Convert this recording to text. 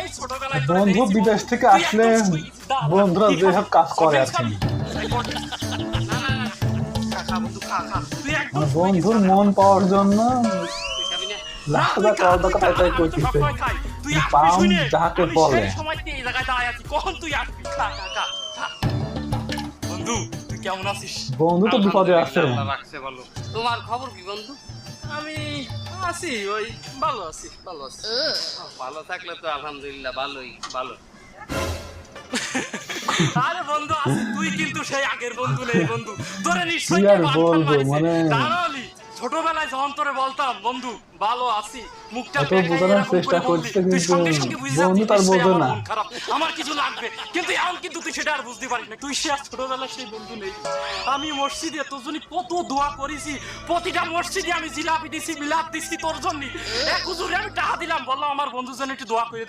এই ছোটবেলায় বন্ধু বিদেশ থেকে আসলে বন্ধুরা যেসব কাজ করে আর কি বন্ধুর মন পাওয়ার জন্য যাকে কল দরকার তাই করতেছে পাম যাকে বলে বন্ধু তুই কেমন আছিস? বন্ধু তো বিপদে আছে। রাখছে বলো, তোমার খবর কি বন্ধু? আমি আছি, ওই ভালো আছি। ভালো থাকলে তো আলহামদুলিল্লাহ ভালোই ভালো। আরে বন্ধু আছি, তুই কিন্তু সেই আগের বন্ধু নেই বন্ধু, তোরে নিশ্চয়ই কি আর বলবো, মানে ছোটবেলায় যখন তোরে বলতাম বন্ধু ভালো আছি, মুখটা এত বোঝানোর চেষ্টা করছে তুই কিন্তু সঙ্গে সঙ্গে বুঝে বন্ধু যাচ্ছিস তার নিশ্চয়ই বোঝে আমার না। মন খারাপ, আমার কিছু লাগবে, কিন্তু এখন কিন্তু তুই সেটা আর বুঝতে পারিস না, তুই সে আর ছোটবেলায় সেই বন্ধু নেই। আমি মসজিদে তোর জন্য কত দোয়া করেছি, প্রতিটা মসজিদে আমি জিলাপি দিছি, বিলাপ দিছি তোর জন্য, এক হুজুরে আমি টাকা দিলাম, বললাম আমার বন্ধুর জন্য একটু দোয়া করে দাও।